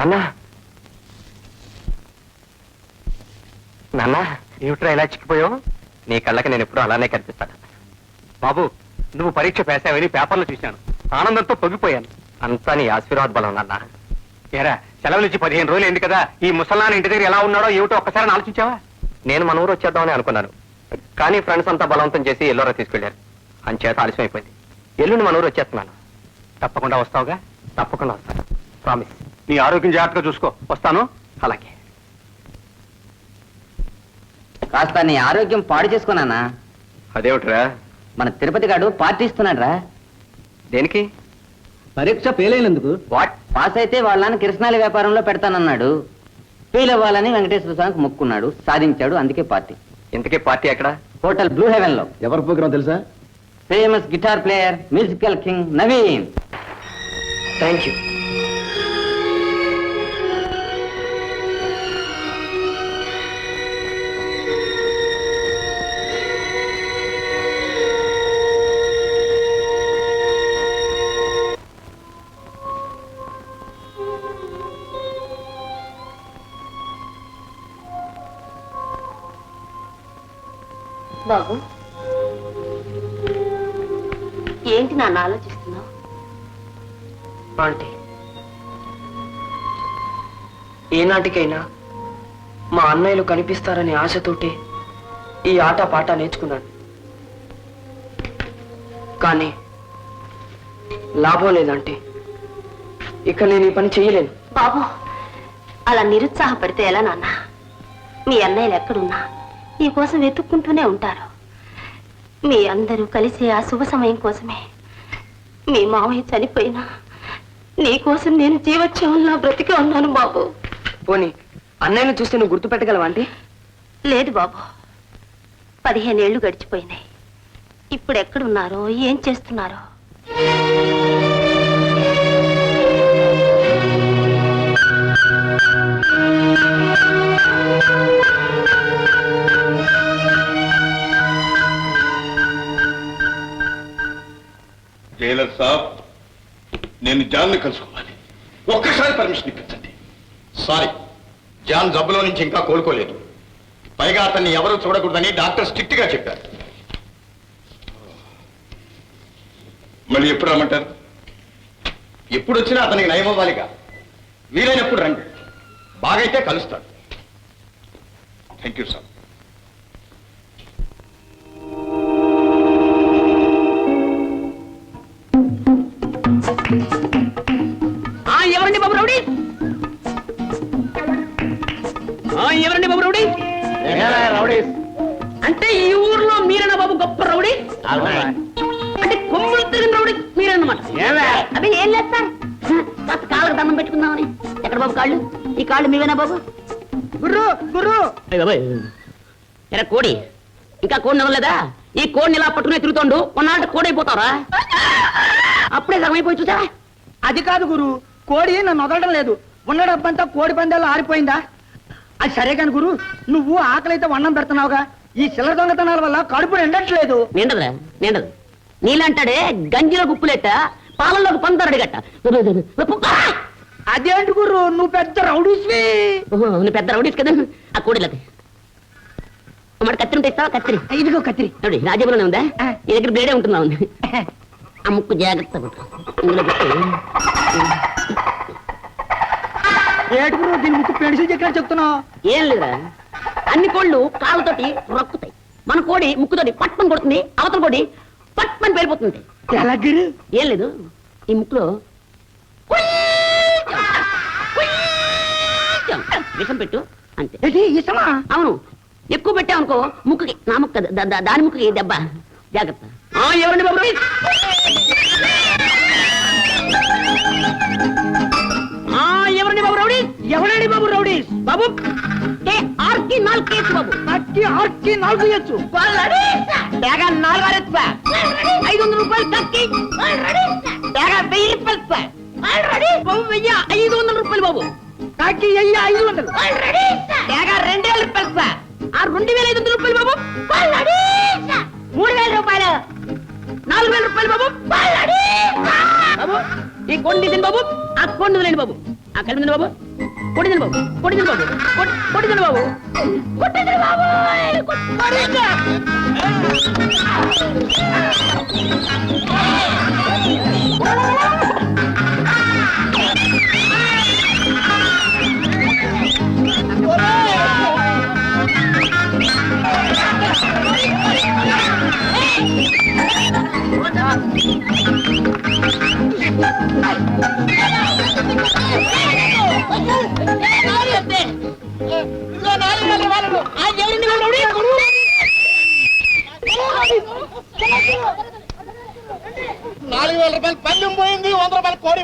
నాన్న నాన్న ఏమిట్రా ఇలా చిక్కిపోయావు? నీ కళ్ళకి నేను ఎప్పుడూ అలానే కనిపిస్తాను. బాబు, నువ్వు పరీక్ష పేసావని పేపర్లో చూశాను. ఆనందంతో పొగిపోయాను. అంతా నీ ఆశీర్వాద బలం నాన్న. ఏరా, సెలవులు ఇచ్చి 15 రోజులు ఏంది కదా, ఈ ముసల్లాన్ని ఇంటి దగ్గర ఎలా ఉన్నాడో ఏమిటో ఒక్కసారి ఆలోచించావా? నేను మన ఊరు వచ్చేద్దామని అనుకున్నాను, కానీ ఫ్రెండ్స్ అంతా బలవంతం చేసి ఎల్లోరా తీసుకెళ్లారు. అంచేత ఆలస్యం అయిపోయింది. ఎల్లుండి మన ఊరు వచ్చేస్తున్నాను. తప్పకుండా వస్తావుగా? తప్పకుండా వస్తాను, ప్రామిస్. నీ ఆరోగ్యం జాగ్రత్తగా చూసుకో. వస్తాను. అలాగే. కాస్త నీ ఆరోగ్యం పాడు చేసుకున్నానా? అదేమిట్రా? మన తిరుపతి గాడు పార్టీ ఇస్తున్నాడు రా. దేనికి? పరీక్ష ఫెయిల్ అయినందుకు. వాట్? పాస్ అయితే వాళ్ళని కిరసనాల వ్యాపారంలో పెడతానన్నాడు. ఫెయిల్ అవ్వాలని వెంకటేశ్వర స్వామికి మొక్కున్నాడు, సాధించాడు. అందుకే పార్టీ. ఇంతకీ పార్టీ ఎక్కడ? హోటల్ బ్లూ హెవెన్ లో. ఎవరి ప్రోగ్రాం తెలుసా? Famous guitar player, musical king Naveen. Thank you. బాబు, ఏంటి నాన్న ఆలోచిస్తున్నావు? ఆంటీ, ఏనాటికైనా మా అన్నయ్యలు కనిపిస్తారనే ఆశతోటే ఈ ఆట పాట నేర్చుకున్నాను. కానీ లాభం లేదంటే ఇక నేను ఈ పని చెయ్యలేను. బాబు, అలా నిరుత్సాహపడితే ఎలా నాన్న? మీ అన్నయ్యలు ఎక్కడున్నా నీ కోసం వెతుక్కుంటూనే ఉంటారు. మీ అందరూ కలిసి ఆ శుభ సమయం కోసమే. మీ మామయ్య చనిపోయినా నీ కోసం నేను జీవోత్సవంలా బ్రతికే ఉన్నాను బాబు. పోనీ అన్నయ్యను చూస్తే నువ్వు గుర్తుపెట్టగలవా ఆంటీ? లేదు బాబు, 15 ఏళ్లు గడిచిపోయినాయి. ఇప్పుడు ఎక్కడున్నారో, ఏం చేస్తున్నారో? జైలర్ సాబ్, నేను జాన్ని కలుసుకోవాలి. ఒక్కసారి పర్మిషన్ ఇప్పించండి. సారీ, జాన్ జబ్బులో నుంచి ఇంకా కోలుకోలేదు. పైగా అతన్ని ఎవరు చూడకూడదని డాక్టర్ స్ట్రిక్ట్ గా చెప్పారు. మళ్ళీ ఎప్పుడు రమ్మంటారు? ఎప్పుడు వచ్చినా అతనికి నయం అవ్వాలిగా. వీలైనప్పుడు రండి, బాగైతే కలుస్తాడు. Thank you sir. ఎవరండి బాబు రౌడీ? ఎవరండి బాబు రౌడీ? అంటే ఈ ఊర్లో మీరేనా బాబు గొప్ప రౌడీ? అంటే కొమ్ములు తిరిగిన రౌడీ మీరేనమాట? అవి ఏం లేదు సార్, కాస్త కాళ్ళకు దండం పెట్టుకుందామని. ఎక్కడ బాబు కాళ్ళు? ఈ కాళ్ళు మీవేనా బాబు? గుర్రు గుర్రు ఎరా కోడి, ఇంకా కోడిని అవ్వలేదా? ఈ కోడిని ఇలా పట్టుకునే తిరుగుతోండు, కొన్నాళ్ళ కోడైపోతావరా? అప్పుడే సగమైపోయి చూసా. అది కాదు గురు, కోడి నన్ను వదలడం లేదు. ఉన్న డబ్బంతా కోడి పందాలు ఆరిపోయిందా? అది సరే కాని గురు, నువ్వు ఆకలైతే వన్నం పెడుతున్నావుగా, ఈ చిల్లర దొంగతనాల వల్ల కడుపు నిండట్లేదు. నిండదురా, నిండదు. నీలంటాడే గంజిలో గుప్పులెట్ట, పాలల్లోకి పందరడి గట్ట. అదేంటి గురు, నువ్వు పెద్ద రౌడీస్వి. నువ్వు పెద్ద రౌడీస్ కదా. ఆ కోడిలకి మరి కత్తిరి ఉంటే ఇస్తావా? కత్తిరి ఇదిగో కత్తిరి. రాజీవలోనే ఉందా? ఈ దగ్గర బ్లేడే ఉంటుందా? ఉంది. ఆ ముక్కు జాగ్రత్త ఇందులో పెట్టి. ఏటి గురు, దీని ముక్కు పెన్సిల్ చెక్కినట్టు చెప్తున్నావు? ఏం లేదురా, అన్ని కోళ్ళు కాళ్ళతోటి రక్కుతాయి. మన కోడి ముక్కుతోటి పట్మని కొడుతుంది, అవతల కోడి పట్మని పేలిపోతుంది. ఎలా గిరి? ఏం లేదు, ఈ ముక్కులో విషం పెట్టు అంతే. ఇష్టమా? అవును, ఎక్కువ పెట్టావనుకో ముక్కుకి, నా ముక్క దాని ముక్కుకి దెబ్బ. జాగ్రత్త. ఎవరండి బాబు? ఎవరండి బాబు రౌడీ? ఎవరండి బాబు రౌడీ? బాబు ఆర్కి 4 కేసు బాబు. అట్టి ఆర్కి 4 ఇయ్యొచ్చు. 4 500 రూపాయలు తక్కి 1000 రూపాయలు సార్. బాబు 500 రూపాయలు బాబు. కాకి 500. 2000 రూపాయలు సార్. 2500 రూపాయలు బాబు. 3000 రూపాయలు. 4000 రూపాయలు బాబు. బాబు ఈ కొండ తిని బాబు, ఆ కొండ లేండి బాబు. ఆ కలిపి బాబు. కొట్టించండి బాబు కొట్టించండి బాబు కొట్టించండి బాబు కొట్టించండి బాబు ₹4,000 పందెం పోయింది, ₹100 కోడి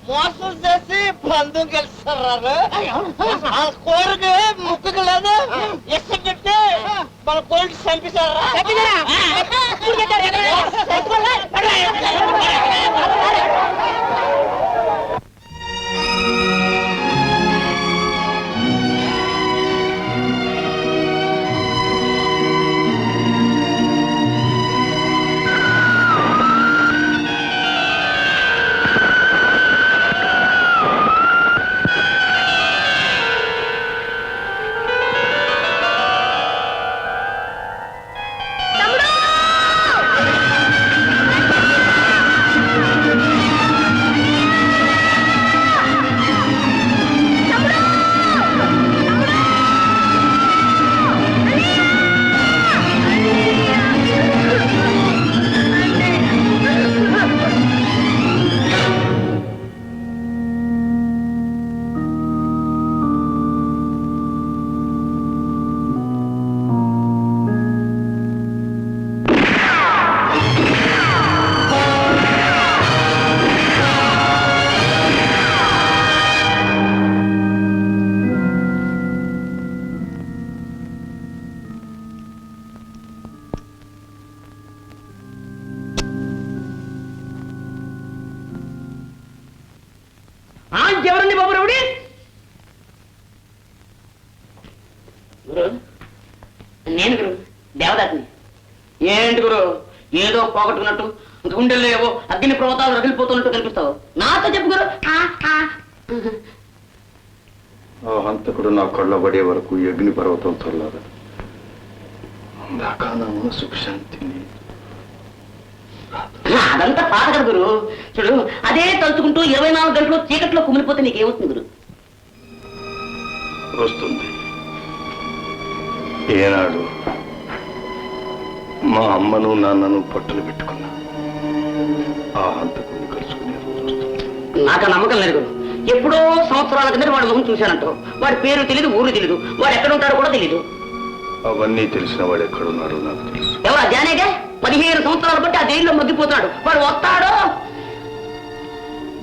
మోసం చేసి పందెం గెలుస్తారు. ఆ కోరిక ముక్కుకు లేదు, ఎక్కడితే మన కోరిక చంపేశారా? ఎవరండి బాబు రవుడి? నేను గురు దేవదాసిని. ఏంటి గురు ఏదో పోగొట్టుకున్నట్టు గుండెల్లో ఏవో అగ్ని పర్వతాలు రగిలిపోతున్నట్టు కనిపిస్తావు? నాతో చెప్పు గురు. ఆ హంతకుడు నా కళ్ళ పడే వరకు అగ్ని పర్వతం చల్లారు. దాకా నా మనసుకు శాంతిని. అదంతా పాత కదా గురు. చూడు అదే తలుచుకుంటూ 24 గంటలు చీకట్లో కుమిలిపోతే నీకేమవుతుంది గురు? వస్తుంది. ఏనాడు మా అమ్మను నాన్నను పట్టులు పెట్టుకున్నా ఆ హంతకుడిని కలుసుకునే రోజు వస్తుంది. నాకు ఆ నమ్మకం లేదు గురు. ఎప్పుడో సంవత్సరాల కింద వాడి మొహం చూశానంటావు. వాడి పేరు తెలీదు, ఊరు తెలీదు, వాడు ఎక్కడ ఉంటాడో కూడా తెలీదు. అవన్నీ తెలిసిన వాడు ఎక్కడున్నాడో నాకు తెలుసు. ఎవరా జానేగా 15 సంవత్సరాలు బట్టి ఆ జైల్లో మగ్గిపోతున్నాడు. వాడు వస్తాడో?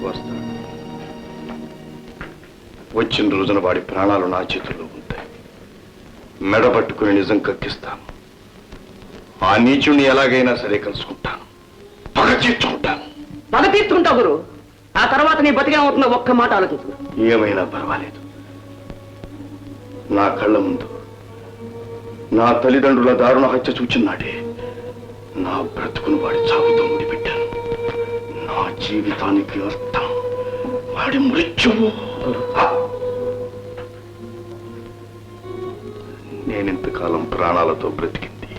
వస్తాడు. వచ్చిన రోజున వాడి ప్రాణాలు నా చేతుల్లో ఉంటాయి. మెడ పట్టుకుని నిజం కక్కిస్తాను. ఆ నీచుణ్ణి ఎలాగైనా సరే కలుసుకుంటాను, పగ తీర్చుకుంటాను. పగ తీర్చుకుంటావు గురు. ఆ తర్వాత నీ బతికేమవుతుందో ఒక్క మాట ఆలోచించు. ఏమైనా పర్వాలేదు. నా కళ్ళ ముందు నా తల్లిదండ్రుల దారుణ హత్య చూచినాడే నా బ్రతుకును వాడి చావుతో ముడిపెట్టాను. నా జీవితానికి అర్థం వాడి మృత్యువు. నేనింతకాలం ప్రాణాలతో బ్రతికింది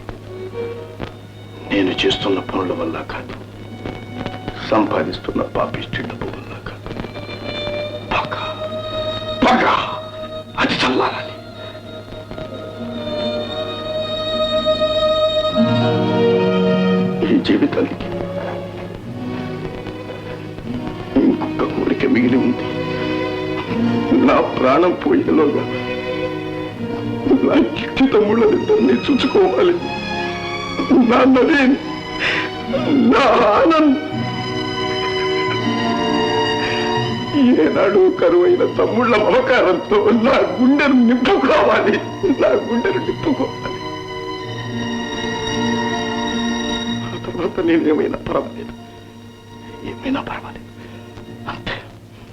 నేను చేస్తున్న పనుల వల్ల కాదు, సంపాదిస్తున్న పాపిష్టి డబ్బు వల్ల కాదు. పగ పగ అది చల్లారాలి. ఈ జీవితానికి ఇంకొక కోరిక మిగిలి ఉంది. నా ప్రాణం పోయేలోగా నా చిట్టి తమ్ముళ్ళనిద్దరినీ చూసుకోవాలి. నా నవీన్, నా ఆనంద్, ఏనాడు కరువైన తమ్ముళ్ళ మమకారంతో నా గుండెను నింపుకోవాలి. నా గుండెను నింపుకోవాలి. ఆ తర్వాత నేనేమైనా పర్వాలేదు, ఏమైనా పర్వాలేదు అంతే.